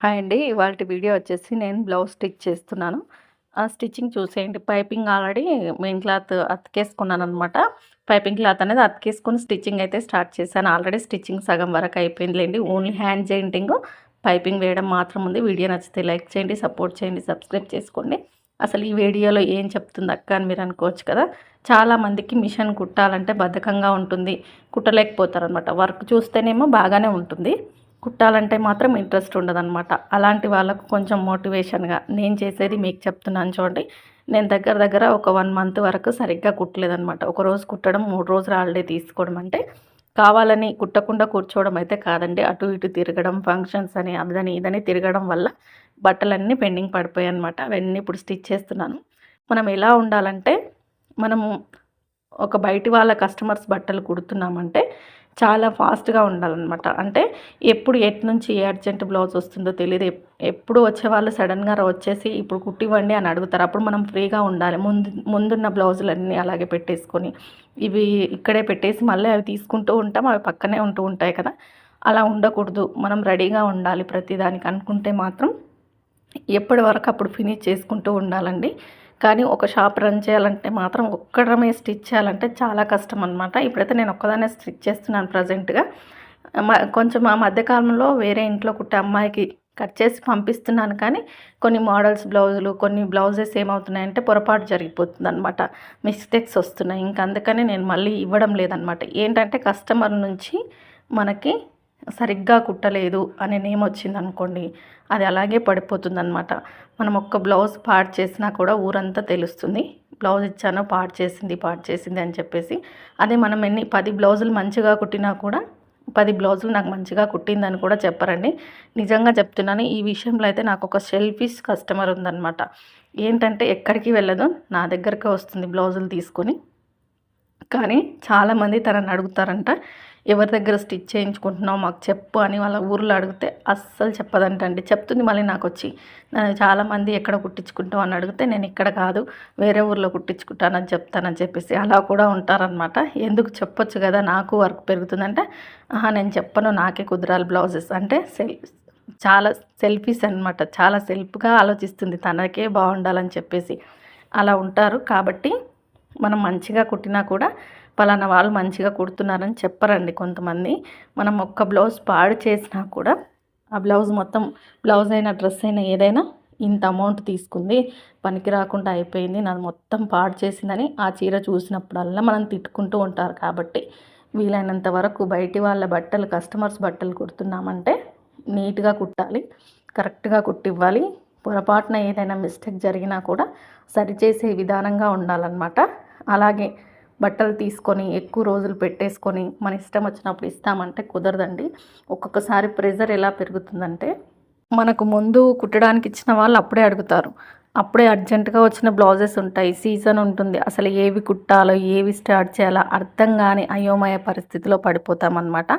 Hi అండి. ఇవాల్టి video వచ్చేసి నేను బ్లౌజ్ స్టిచ్ చేస్తున్నాను. ఆ స్టిచ్చింగ్ చూసేయండి. పైపింగ్ ఆల్రెడీ మెయిన్ క్లాత్ అతికేసుకున్నాననమాట. పైపింగ్ క్లాత్ అనేది అతికేసుకొని స్టిచ్చింగ్ అయితే స్టార్ట్ చేశాను. ఆల్రెడీ స్టిచ్చింగ్ సగం వరకు అయిపోయిందిలెండి. ఓన్లీ హ్యాండ్ జాయింటింగు, పైపింగ్ వేయడం మాత్రం ఉంది. వీడియో నచ్చితే లైక్ చేయండి, సపోర్ట్ చేయండి, సబ్స్క్రైబ్ చేసుకోండి. అసలు ఈ వీడియోలో ఏం చెప్తుంది అక్క అని మీరు అనుకోవచ్చు కదా! చాలామందికి మిషన్ కుట్టాలంటే బద్ధకంగా ఉంటుంది. కుట్టలేకపోతారనమాట. వర్క్ చూస్తేనేమో బాగానే ఉంటుంది. కుట్టాలంటే మాత్రం ఇంట్రెస్ట్ ఉండదనమాట. అలాంటి వాళ్ళకు కొంచెం మోటివేషన్‌గా నేను చేసేది మీకు చెప్తున్నాను చూడండి. నేను దగ్గర దగ్గర ఒక 1 మంత్ వరకు సరిగ్గా కుట్టలేదనమాట. ఒకరోజు కుట్టడం, 3 రోజులు హాలిడే తీసుకోవడం అంటే కావాలని కుట్టకుండా కూర్చోవడం అయితే కాదండి. అటు ఇటు తిరగడం, ఫంక్షన్స్ అని అదని ఇదని తిరగడం వల్ల బట్టలన్నీ పెండింగ్ పడిపోయాయన్నమాట. అవన్నీ ఇప్పుడు స్టిచ్ చేస్తున్నాను. మనం ఎలా ఉండాలంటే మనము ఒక బయటి వాళ్ళ కస్టమర్స్ బట్టలు కుడుతున్నామంటే చాలా ఫాస్ట్‌గా ఉండాలనమాట. అంటే ఎప్పుడు ఎట్నుంచి ఏ అర్జెంట్ బ్లౌజ్ వస్తుందో తెలీదు. ఎప్పుడు వచ్చేవాళ్ళు సడెన్‌గా వచ్చేసి ఇప్పుడు కుట్టివ్వండి అని అడుగుతారు. అప్పుడు మనం ఫ్రీగా ఉండాలి. ముందున్న బ్లౌజులన్నీ అలాగే పెట్టేసుకొని, ఇవి ఇక్కడే పెట్టేసి మళ్ళీ అవి తీసుకుంటూ ఉంటాం. అవి పక్కనే ఉంటూ ఉంటాయి కదా! అలా ఉండకూడదు. మనం రెడీగా ఉండాలి ప్రతిదానికి అనుకుంటే మాత్రం ఎప్పటి వరకు అప్పుడు ఫినిష్ చేసుకుంటూ ఉండాలండి. కానీ ఒక షాప్ రన్ చేయాలంటే మాత్రం ఒక్కడమే స్టిచ్ చేయాలంటే చాలా కష్టం అనమాట. ఇప్పుడైతే నేను ఒక్కదాన్నే స్టిచ్ చేస్తున్నాను ప్రజెంట్‌గా. కొంచెం ఆ మధ్య కాలంలో వేరే ఇంట్లో కుట్టే అమ్మాయికి కట్ చేసి పంపిస్తున్నాను. కానీ కొన్ని మోడల్స్ బ్లౌజులు, కొన్ని బ్లౌజెస్ ఏమవుతున్నాయంటే పొరపాటు జరిగిపోతుందనమాట. మిస్టేక్స్ వస్తున్నాయి. ఇంక అందుకని నేను మళ్ళీ ఇవ్వడం లేదనమాట. ఏంటంటే కస్టమర్ నుంచి మనకి సరిగ్గా కుట్టలేదు అనే నేమ్ వచ్చిందనుకోండి, అది అలాగే పడిపోతుందనమాట. మనం ఒక్క బ్లౌజ్ పాడు చేసినా కూడా ఊరంతా తెలుస్తుంది. బ్లౌజ్ ఇచ్చాను పాడు చేసింది అని చెప్పేసి. అదే మనం 10 బ్లౌజులు మంచిగా కుట్టినా కూడా 10 బ్లౌజులు నాకు మంచిగా కుట్టిందని కూడా చెప్పరండి. నిజంగా చెప్తున్నాను. ఈ విషయంలో అయితే నాకు ఒక సెల్ఫిష్ కస్టమర్ ఉందనమాట. ఏంటంటే ఎక్కడికి వెళ్ళదు, నా దగ్గరకే వస్తుంది బ్లౌజులు తీసుకొని. కానీ చాలామంది తనని అడుగుతారంట, ఎవరి దగ్గర స్టిచ్ చేయించుకుంటున్నావు మాకు చెప్పు అని వాళ్ళ ఊర్లో అడిగితే అస్సలు చెప్పదంటండి. చెప్తుంది మళ్ళీ నాకొచ్చి. చాలామంది ఎక్కడ కుట్టించుకుంటావు అని అడిగితే నేను ఇక్కడ కాదు వేరే ఊర్లో కుట్టించుకుంటానని చెప్తానని చెప్పేసి అలా కూడా ఉంటారనమాట. ఎందుకు చెప్పొచ్చు కదా, నాకు వర్క్ పెరుగుతుందంటే, నేను చెప్పను నాకే కుదరాలి బ్లౌజెస్ అంటే చాలా సెల్ఫిష్ అనమాట. చాలా సెల్ఫ్గా ఆలోచిస్తుంది, తనకే బాగుండాలని చెప్పేసి అలా ఉంటారు. కాబట్టి మనం మంచిగా కుట్టినా కూడా పలానా వాళ్ళు మంచిగా కుడుతున్నారని చెప్పరండి కొంతమంది. మనం ఒక్క బ్లౌజ్ పాడు చేసినా కూడా ఆ బ్లౌజ్ మొత్తం, బ్లౌజ్ అయినా డ్రెస్ అయినా ఏదైనా ఇంత అమౌంట్ తీసుకుంది, పనికి రాకుండా అయిపోయింది, నాది మొత్తం పాడు చేసిందని ఆ చీర చూసినప్పుడల్లా మనం తిట్టుకుంటూ ఉంటారు. కాబట్టి వీలైనంత వరకు బయటి వాళ్ళ బట్టలు, కస్టమర్స్ బట్టలు కుడుతున్నామంటే నీట్గా కుట్టాలి, కరెక్ట్గా కుట్టివ్వాలి. పొరపాటున ఏదైనా మిస్టేక్ జరిగినా కూడా సరిచేసే విధానంగా ఉండాలన్నమాట. అలాగే బట్టలు తీసుకొని ఎక్కువ రోజులు పెట్టేసుకొని మన ఇష్టం వచ్చినప్పుడు ఇస్తామంటే కుదరదండి. ఒక్కొక్కసారి ప్రెజర్ ఎలా పెరుగుతుందంటే, మనకు ముందు కుట్టడానికి ఇచ్చిన వాళ్ళు అప్పుడే అడుగుతారు. అప్పుడే అర్జెంటుగా వచ్చిన బ్లౌజెస్ ఉంటాయి, సీజన్ ఉంటుంది. అసలు ఏవి కుట్టాలో ఏవి స్టార్ట్ చేయాలో అర్థం కాని అయోమయ పరిస్థితిలో పడిపోతామన్నమాట.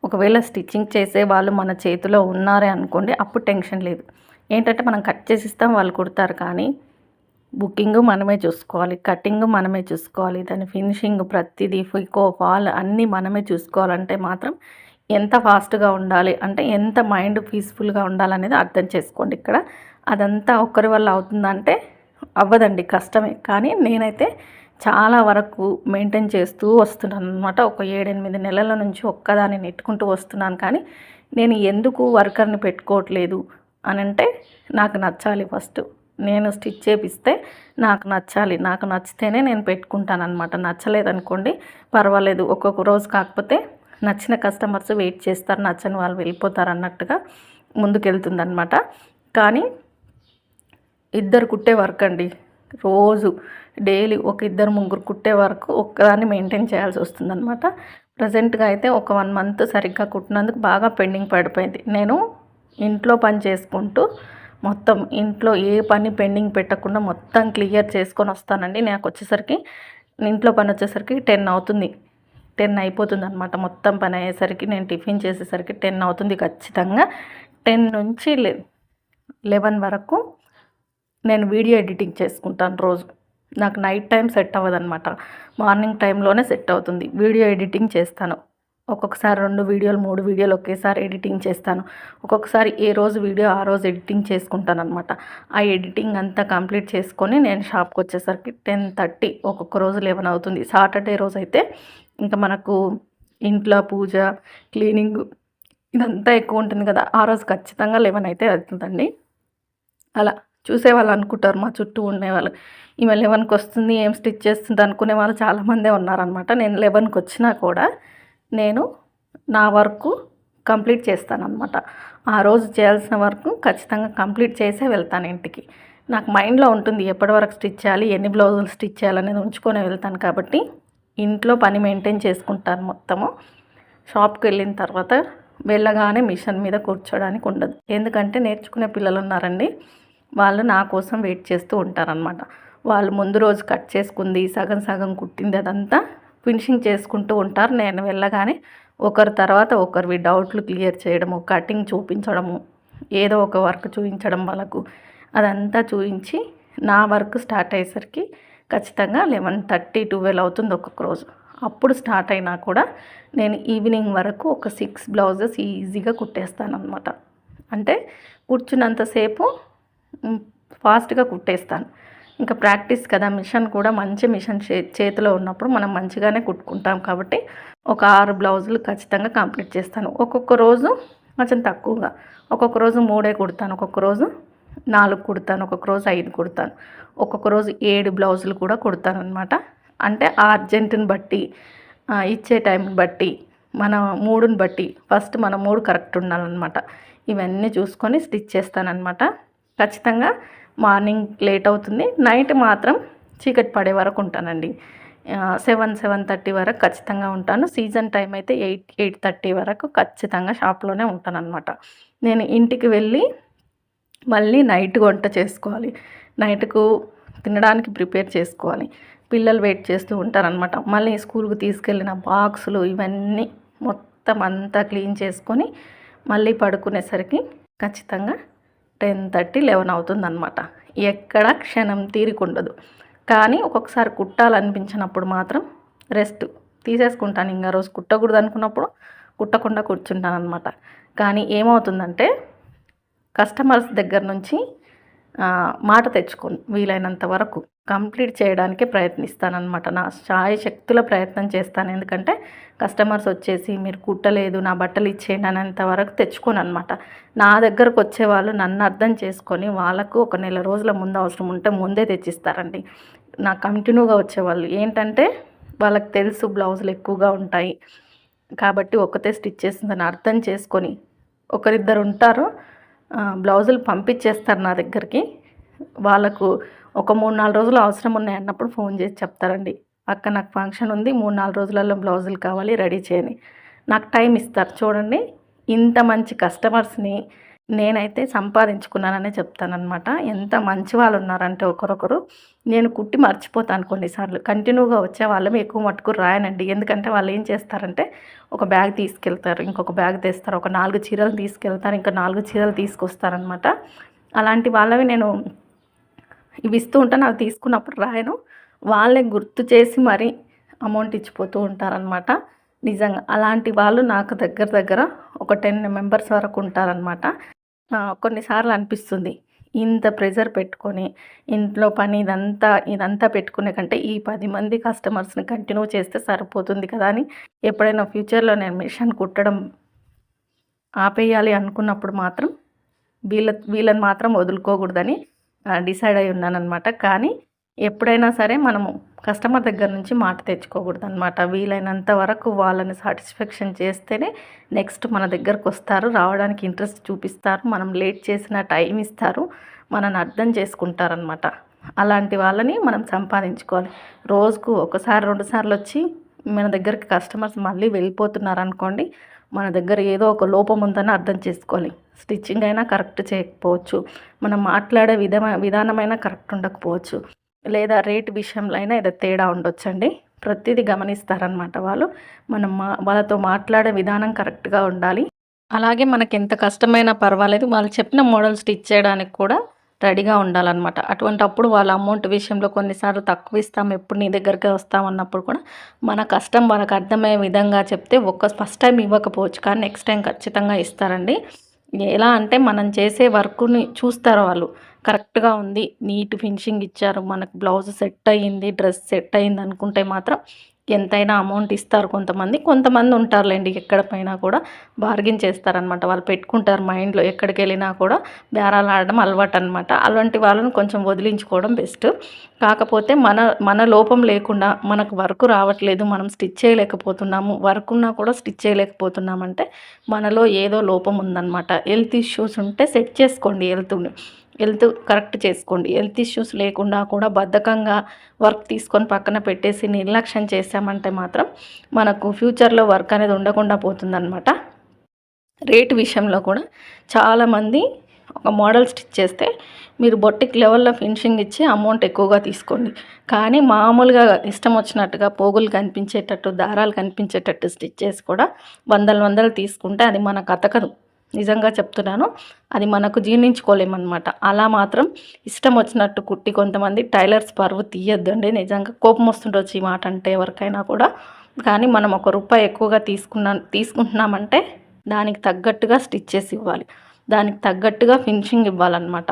ఒకవేళ స్టిచ్చింగ్ చేసే వాళ్ళు మన చేతిలో ఉన్నారే అనుకోండి, అప్పుడు టెన్షన్ లేదు. ఏంటంటే మనం కట్ చేసి ఇస్తాం, వాళ్ళు కుడతారు. కానీ బుకింగ్ మనమే చూసుకోవాలి, కటింగ్ మనమే చూసుకోవాలి, దాని ఫినిషింగ్ ప్రతిదీ ఫికో ఫాల్ అన్నీ మనమే చూసుకోవాలంటే మాత్రం ఎంత ఫాస్ట్గా ఉండాలి అంటే ఎంత మైండ్ పీస్ఫుల్గా ఉండాలనేది అర్థం చేసుకోండి. ఇక్కడ అదంతా ఒక్కరి వల్ల అవుతుందంటే అవ్వదండి, కష్టమే. కానీ నేనైతే చాలా వరకు మెయింటైన్ చేస్తూ వస్తున్నాను అనమాట. ఒక 7-8 నెలల నుంచి ఒక్కదాన్ని నెట్టుకుంటూ వస్తున్నాను. కానీ నేను ఎందుకు వర్కర్ని పెట్టుకోవట్లేదు అని అంటే, నాకు నచ్చాలి ఫస్ట్. నేను స్టిచ్ చేపిస్తే నాకు నచ్చాలి, నాకు నచ్చితేనే నేను పెట్టుకుంటానన్నమాట. నచ్చలేదనుకోండి పర్వాలేదు, ఒక్కొక్క రోజు కాకపోతే నచ్చిన కస్టమర్స్ వెయిట్ చేస్తారు, నచ్చని వాళ్ళు వెళ్ళిపోతారు అన్నట్టుగా ముందుకెళ్తుందనమాట. కానీ ఇద్దరు కుట్టే వర్క్ అండి. రోజు డైలీ ఒక 2-3 కుట్టే వరకు ఒక్కదాన్ని మెయింటైన్ చేయాల్సి వస్తుందన్నమాట. ప్రజెంట్గా అయితే ఒక 1 మంత్ సరిగ్గా కుట్టినందుకు బాగా పెండింగ్ పడిపోయింది. నేను ఇంట్లో పని చేసుకుంటూ మొత్తం ఇంట్లో ఏ పని పెండింగ్ పెట్టకుండా మొత్తం క్లియర్ చేసుకొని వస్తానండి. నాకు వచ్చేసరికి ఇంట్లో పని వచ్చేసరికి 10 అవుతుంది, 10 అయిపోతుంది అనమాట. మొత్తం పని అయ్యేసరికి నేను టిఫిన్ చేసేసరికి 10 అవుతుంది ఖచ్చితంగా. 10 నుంచి 11 వరకు నేను వీడియో ఎడిటింగ్ చేసుకుంటాను రోజు. నాకు నైట్ టైం సెట్ అవ్వదన్నమాట, మార్నింగ్ టైంలోనే సెట్ అవుతుంది. వీడియో ఎడిటింగ్ చేస్తాను. ఒక్కొక్కసారి 2 వీడియోలు 3 వీడియోలు ఒకేసారి ఎడిటింగ్ చేస్తాను. ఒక్కొక్కసారి ఏ రోజు వీడియో ఆ రోజు ఎడిటింగ్ చేసుకుంటాననమాట. ఆ ఎడిటింగ్ అంతా కంప్లీట్ చేసుకొని నేను షాప్‌కొచ్చేసరికి 10:30 ఒక్కొక్క రోజు 11 అవుతుంది. సాటర్డే రోజైతే ఇంకా మనకు ఇంట్లో పూజ, క్లీనింగ్ ఇదంతా ఎక్కువ ఉంటుంది కదా! ఆ రోజు ఖచ్చితంగా 11 అయితే అవుతుందండి. అలా చూసేవాళ్ళు అనుకుంటారు మా చుట్టూ ఉండేవాళ్ళు. ఈమె 11:00కొస్తుంది ఏం స్టిచ్ చేస్తుంది అనుకునే వాళ్ళు చాలామందే ఉన్నారనమాట. నేను 11:00కొచ్చినా కూడా నేను నా వర్కు కంప్లీట్ చేస్తాననమాట. ఆ రోజు చేయాల్సిన వర్కు ఖచ్చితంగా కంప్లీట్ చేసే వెళ్తాను ఇంటికి. నాకు మైండ్‌లో ఉంటుంది ఎప్పటి వరకు స్టిచ్ చేయాలి, ఎన్ని బ్లౌజులు స్టిచ్ చేయాలనేది ఉంచుకొనే వెళ్తాను కాబట్టి ఇంట్లో పని మెయింటైన్ చేసుకుంటాను మొత్తము. షాప్‌కెళ్ళిన తర్వాత వెళ్ళగానే మిషన్ మీద కూర్చోడానికి ఉండదు. ఎందుకంటే నేర్చుకునే పిల్లలున్నారండి. వాళ్ళు నా కోసం వెయిట్ చేస్తూ ఉంటారనమాట. వాళ్ళు ముందు రోజు కట్ చేసుకుంది, సగం సగం కుట్టింది అదంతా ఫినిషింగ్ చేసుకుంటూ ఉంటారు. నేను వెళ్ళగానే ఒకరి తర్వాత ఒకరివి డౌట్లు క్లియర్ చేయడము, కటింగ్ చూపించడము, ఏదో ఒక వర్క్ చూపించడం వాళ్ళకు. అదంతా చూయించి నా వర్క్ స్టార్ట్ అయ్యేసరికి ఖచ్చితంగా 11:30, 12 అవుతుంది ఒక్కొక్క రోజు. అప్పుడు స్టార్ట్ అయినా కూడా నేను ఈవినింగ్ వరకు ఒక 6 బ్లౌజెస్ ఈజీగా కుట్టేస్తాననమాట. అంటే కూర్చున్నంతసేపు ఫాస్ట్‌గా కుట్టేస్తాను. ఇంకా ప్రాక్టీస్ కదా! మిషన్ కూడా మంచి మిషన్ చేతిలో ఉన్నప్పుడు మనం మంచిగానే కుట్టుకుంటాం కాబట్టి ఒక 6 బ్లౌజులు ఖచ్చితంగా కంప్లీట్ చేస్తాను. ఒక్కొక్క రోజు కొంచెం తక్కువగా, ఒక్కొక్క రోజు 3 కుడతాను, ఒక్కొక్క రోజు 4 కుడతాను, ఒక్కొక్క రోజు 5 కుడతాను, ఒక్కొక్క రోజు 7 బ్లౌజులు కూడా కుడతాననమాట. అంటే ఆ అర్జెంటుని బట్టి, ఇచ్చే టైంని బట్టి, మన మూడుని బట్టి ఫస్ట్ మన మూడ్ కరెక్ట్ ఉండాలన్నమాట. ఇవన్నీ చూసుకొని స్టిచ్ చేస్తానన్నమాట. ఖచ్చితంగా మార్నింగ్ లేట్ అవుతుంది, నైట్ మాత్రం చీకటి పడే వరకు ఉంటానండి. 7-7:30 వరకు ఖచ్చితంగా ఉంటాను. సీజన్ టైం అయితే 8-8:30 వరకు ఖచ్చితంగా షాప్లోనే ఉంటానన్నమాట. నేను ఇంటికి వెళ్ళి మళ్ళీ నైట్ వంట చేసుకోవాలి, నైట్కు తినడానికి ప్రిపేర్ చేసుకోవాలి. పిల్లలు వెయిట్ చేస్తూ ఉంటారనమాట. మళ్ళీ స్కూల్కి తీసుకెళ్ళిన బాక్సులు ఇవన్నీ మొత్తం అంతా క్లీన్ చేసుకొని మళ్ళీ పడుకునేసరికి ఖచ్చితంగా 10:30, 11 అవుతుందన్నమాట. ఎక్కడ క్షణం తీరికుండదు. కానీ ఒక్కొక్కసారి కుట్టాలనిపించినప్పుడు మాత్రం రెస్ట్ తీసేసుకుంటాను. ఇంకా రోజు కుట్టకూడదు అనుకున్నప్పుడు కుట్టకుండా కూర్చుంటాను అనమాట. కానీ ఏమవుతుందంటే కస్టమర్స్ దగ్గర నుంచి మాట తెచ్చుకోను. వీలైనంత వరకు కంప్లీట్ చేయడానికే ప్రయత్నిస్తానన్నమాట. నా శాయశక్తుల ప్రయత్నం చేస్తాను. ఎందుకంటే కస్టమర్స్ వచ్చేసి మీరు కుట్టలేదు నా బట్టలు ఇచ్చేయండి అనేంత వరకు తెచ్చుకోనన్నమాట. నా దగ్గరకు వచ్చేవాళ్ళు నన్ను అర్థం చేసుకొని వాళ్ళకు ఒక నెల రోజుల ముందు అవసరం ఉంటే ముందే తెచ్చిస్తారండి. నా కంటిన్యూగా వచ్చేవాళ్ళు ఏంటంటే వాళ్ళకి తెలుసు బ్లౌజులు ఎక్కువగా ఉంటాయి కాబట్టి ఒక్కతే స్టిచ్ చేస్తుందని అర్థం చేసుకొని ఒకరిద్దరు ఉంటారు, బ్లౌజులు పంపించేస్తారు నా దగ్గరికి. వాళ్ళకు ఒక 3-4 రోజులు అవసరం ఉన్నాయి అన్నప్పుడు ఫోన్ చేసి చెప్తారండి, అక్క నాకు ఫంక్షన్ ఉంది 3-4 రోజులలో బ్లౌజులు కావాలి రెడీ చేయని. నాకు టైం ఇస్తారు. చూడండి ఇంత మంచి కస్టమర్స్ని నేనైతే సంపాదించుకున్నాననే చెప్తానన్నమాట. ఎంత మంచి వాళ్ళు ఉన్నారంటే ఒకరొకరు. నేను కుట్టి మర్చిపోతాను కొన్నిసార్లు. కంటిన్యూగా వచ్చే వాళ్ళమే ఎక్కువ మట్టుకు రాయనండి. ఎందుకంటే వాళ్ళు ఏం చేస్తారంటే ఒక బ్యాగ్ తీసుకెళ్తారు, ఇంకొక బ్యాగ్ తెస్తారు, ఒక 4 చీరలు తీసుకెళ్తారు, ఇంకా 4 చీరలు తీసుకొస్తారనమాట. అలాంటి వాళ్ళవి నేను ఇవి ఇస్తూ ఉంటాను. అవి తీసుకున్నప్పుడు రాయను, వాళ్ళే గుర్తు చేసి మరీ అమౌంట్ ఇచ్చిపోతూ ఉంటారనమాట. నిజంగా అలాంటి వాళ్ళు నాకు దగ్గర ఒక 10 మెంబర్స్ వరకు ఉంటారనమాట. కొన్నిసార్లు అనిపిస్తుంది ఇంత ప్రెజర్ పెట్టుకొని ఇంట్లో పని ఇదంతా పెట్టుకునే కంటే ఈ 10 మంది కస్టమర్స్ని కంటిన్యూ చేస్తే సరిపోతుంది కదా అని ఎప్పుడైనా ఫ్యూచర్లో నేను మిషన్ కుట్టడం ఆపేయాలి అనుకున్నప్పుడు మాత్రం వీళ్ళని మాత్రం వదులుకోకూడదని డిసైడ్ అయి ఉన్నానన్నమాట. కానీ ఎప్పుడైనా సరే మనము కస్టమర్ దగ్గర నుంచి మాట తెచ్చుకోకూడదు అనమాట. వీలైనంత వరకు వాళ్ళని సాటిస్ఫాక్షన్ చేస్తేనే నెక్స్ట్ మన దగ్గరకు వస్తారు, రావడానికి ఇంట్రెస్ట్ చూపిస్తారు, మనం లేట్ చేసిన టైం ఇస్తారు, మనని అర్థం చేసుకుంటారనమాట. అలాంటి వాళ్ళని మనం సంపాదించుకోవాలి. రోజుకు ఒకసారి 2 సార్లు వచ్చి మన దగ్గరికి కస్టమర్స్ మళ్ళీ వెళ్ళిపోతున్నారు అనుకోండి, మన దగ్గర ఏదో ఒక లోపం ఉందని అర్థం చేసుకోవాలి. స్టిచ్చింగ్ అయినా కరెక్ట్ చేయకపోవచ్చు, మనం మాట్లాడే విధానమైనా కరెక్ట్ ఉండకపోవచ్చు, లేదా రేటు విషయంలో అయినా ఏదో తేడా ఉండొచ్చండి. ప్రతిదీ గమనిస్తారనమాట వాళ్ళు. మనం వాళ్ళతో మాట్లాడే విధానం కరెక్ట్గా ఉండాలి. అలాగే మనకి ఎంత కష్టమైనా పర్వాలేదు, వాళ్ళు చెప్పిన మోడల్ స్టిచ్ చేయడానికి కూడా రెడీగా ఉండాలన్నమాట. అటువంటప్పుడు వాళ్ళ అమౌంట్ విషయంలో కొన్నిసార్లు తక్కువ ఇస్తాం, ఎప్పుడు నీ దగ్గరికే వస్తామన్నప్పుడు కూడా మన కష్టం వాళ్ళకి అర్థమయ్యే విధంగా చెప్తే ఫస్ట్ టైం ఇవ్వకపోవచ్చు, కానీ నెక్స్ట్ టైం ఖచ్చితంగా ఇస్తారండి. ఎలా అంటే మనం చేసే వర్క్‌ని చూస్తారు వాళ్ళు. కరెక్ట్‌గా ఉంది, నీట్ ఫినిషింగ్ ఇచ్చారు, మనకు బ్లౌజ్ సెట్ అయ్యింది, డ్రెస్ సెట్ అయింది అనుకుంటే మాత్రం ఎంతైనా అమౌంట్ ఇస్తారు కొంతమంది. కొంతమంది ఉంటారులెండి ఎక్కడ పోయినా కూడా బార్గెయిన్ చేస్తారనమాట. వాళ్ళు పెట్టుకుంటారు మైండ్‌లో ఎక్కడికెళ్ళినా కూడా బేరాలు ఆడడం అలవాటనమాట. అలాంటి వాళ్ళని కొంచెం వదిలించుకోవడం బెస్ట్. కాకపోతే మన మన లోపం లేకుండా మనకు వర్క్ రావట్లేదు, మనం స్టిచ్ చేయలేకపోతున్నాము, వర్క్ ఉన్నా కూడా స్టిచ్ చేయలేకపోతున్నామంటే మనలో ఏదో లోపం ఉందనమాట. హెల్త్ ఇష్యూస్ ఉంటే సెట్ చేసుకోండి హెల్త్ కరెక్ట్ చేసుకోండి. హెల్త్ ఇష్యూస్ లేకుండా కూడా బద్ధకంగా వర్క్ తీసుకొని పక్కన పెట్టేసి నిర్లక్ష్యం చేశామంటే మాత్రం మనకు ఫ్యూచర్‌లో వర్క్ అనేది ఉండకుండా పోతుందనమాట. రేట్ విషయంలో కూడా చాలామంది ఒక మోడల్ స్టిచ్ చేస్తే మీరు బొటిక్ లెవెల్‌లో ఫినిషింగ్ ఇచ్చి అమౌంట్ ఎక్కువగా తీసుకోండి. కానీ మామూలుగా ఇష్టం వచ్చినట్టుగా పోగులు కనిపించేటట్టు, దారాలు కనిపించేటట్టు స్టిచ్ చేసి కూడా వందలు వందలు తీసుకుంటే అది మనకు అతకదు. నిజంగా చెప్తున్నాను. అది మనకు జీర్ణించుకోలేమనమాట. అలా మాత్రం ఇష్టం వచ్చినట్టు కుట్టి కొంతమంది టైలర్స్ పరువు తీయొద్దండి. నిజంగా కోపం వస్తుండొచ్చు ఈ మాట అంటే ఎవరికైనా కూడా. కానీ మనం రూపాయి ఎక్కువగా తీసుకుంటున్నామంటే దానికి తగ్గట్టుగా స్టిచ్ చేసి ఇవ్వాలి, దానికి తగ్గట్టుగా ఫినిషింగ్ ఇవ్వాలన్నమాట.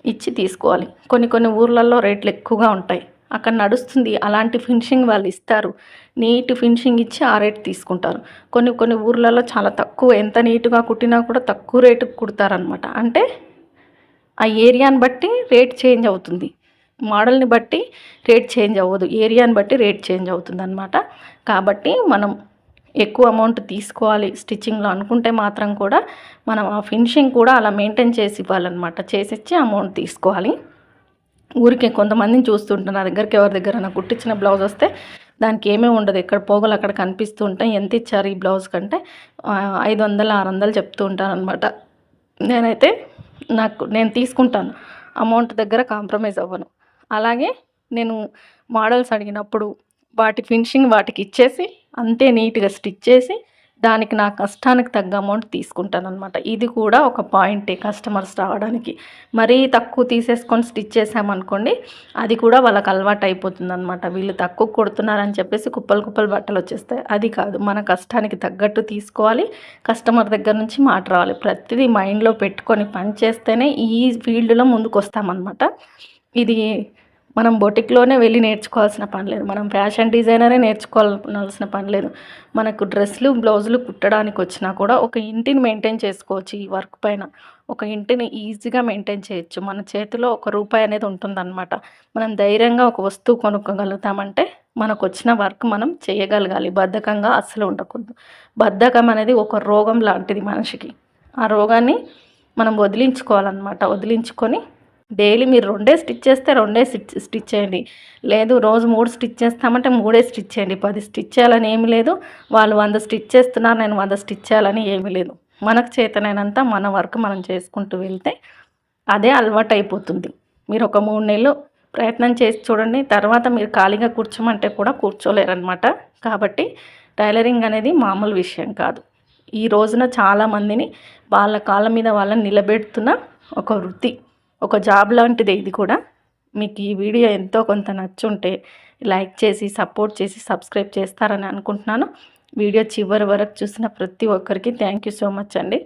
ఇచ్చి తీసుకోవాలి. కొన్ని కొన్ని ఊర్లలో రేట్లు ఎక్కువగా ఉంటాయి, అక్కడ నడుస్తుంది, అలాంటి ఫినిషింగ్ వాళ్ళు ఇస్తారు. నీట్ ఫినిషింగ్ ఇచ్చి ఆ రేట్ తీసుకుంటారు. కొన్ని కొన్ని ఊర్లలో చాలా తక్కువ, ఎంత నీట్గా కుట్టినా కూడా తక్కువ రేటుకి కుడతారనమాట. అంటే ఆ ఏరియాని బట్టి రేట్ చేంజ్ అవుతుంది, మోడల్ని బట్టి రేట్ చేంజ్ అవ్వదు, ఏరియాని బట్టి రేట్ చేంజ్ అవుతుందన్నమాట. కాబట్టి మనం ఎక్కువ అమౌంట్ తీసుకోవాలి స్టిచ్చింగ్లో అనుకుంటే మాత్రం కూడా మనం ఆ ఫినిషింగ్ కూడా అలా మెయింటైన్ చేసి ఇవ్వాలన్నమాట. చేసిచ్చి అమౌంట్ తీసుకోవాలి. ఊరికే కొంతమందిని చూస్తుంటాను, నా దగ్గరికి ఎవరి దగ్గర కుట్టించిన బ్లౌజ్ వస్తే దానికి ఏమీ ఉండదు, ఎక్కడ పోగలు అక్కడ కనిపిస్తూ ఉంటాయి. ఎంత ఇచ్చారు ఈ బ్లౌజ్ కంటే 500 600 చెప్తూ ఉంటాను అనమాట. నేనైతే నేను తీసుకుంటాను, అమౌంట్ దగ్గర కాంప్రమైజ్ అవ్వను. అలాగే నేను మోడల్స్ అడిగినప్పుడు వాటి ఫినిషింగ్ వాటికి ఇచ్చేసి అంతే నీట్గా స్టిచ్ చేసి దానికి నా కష్టానికి తగ్గ అమౌంట్ తీసుకుంటానన్నమాట. ఇది కూడా ఒక పాయింటే కస్టమర్స్ రావడానికి. మరీ తక్కువ తీసేసుకొని స్టిచ్ చేసామనుకోండి, అది కూడా వాళ్ళకి అలవాటు అయిపోతుందన్నమాట. వీళ్ళు తక్కువ కొడుతున్నారని చెప్పేసి కుప్పలు కుప్పలు బట్టలు వచ్చేస్తాయి. అది కాదు, మన కష్టానికి తగ్గట్టు తీసుకోవాలి, కస్టమర్ దగ్గర నుంచి మాట రావాలి. ప్రతిదీ మైండ్లో పెట్టుకొని పని చేస్తేనే ఈ ఫీల్డ్లో ముందుకు వస్తామన్నమాట. ఇది మనం బొటిక్లోనే వెళ్ళి నేర్చుకోవాల్సిన పని లేదు, మనం ఫ్యాషన్ డిజైనరే నేర్చుకోవాల్సిన పని లేదు. మనకు డ్రెస్సులు బ్లౌజులు కుట్టడానికి వచ్చినా కూడా ఒక ఇంటిని మెయింటైన్ చేసుకోవచ్చు. ఈ వర్క్ పైన ఒక ఇంటిని ఈజీగా మెయింటైన్ చేయొచ్చు. మన చేతిలో రూపాయి అనేది ఉంటుందన్నమాట. మనం ధైర్యంగా ఒక వస్తువు కొనుక్కోగలుగుతామంటే మనకు వచ్చిన వర్క్ మనం చేయగలగాలి. బద్ధకంగా అస్సలు ఉండకూడదు. బద్ధకం అనేది ఒక రోగం లాంటిది మనిషికి. ఆ రోగాన్ని మనం వదిలించుకోవాలన్నమాట. వదిలించుకొని డైలీ మీరు 2 స్టిచ్ చేస్తే 2 స్టిచ్ చేయండి. లేదు రోజు 3 స్టిచ్ చేస్తామంటే 3 స్టిచ్ చేయండి. 10 స్టిచ్ చేయాలని ఏమీ లేదు. వాళ్ళు 100 స్టిచ్ చేస్తున్నారు, నేను 100 స్టిచ్ చేయాలని ఏమీ లేదు. మనకు చేతనైనంత మన వర్క్ మనం చేసుకుంటూ వెళ్తే అదే అలవాటు అయిపోతుంది. మీరు ఒక 3 నెలలు ప్రయత్నం చేసి చూడండి. తర్వాత మీరు ఖాళీగా కూర్చోమంటే కూడా కూర్చోలేరనమాట. కాబట్టి టైలరింగ్ అనేది మామూలు విషయం కాదు. ఈ రోజున చాలామందిని వాళ్ళ కాళ్ళ మీద వాళ్ళని నిలబెడుతున్న ఒక వృత్తి, ఒక జాబ్ లాంటిదే ఇది కూడా. మీకు ఈ వీడియో ఎంతో కొంత నచ్చుంటే లైక్ చేసి సపోర్ట్ చేసి సబ్స్క్రైబ్ చేస్తారని అనుకుంటున్నాను. వీడియో చివరి వరకు చూసిన ప్రతి ఒక్కరికి థ్యాంక్ యూ సో మచ్ అండి.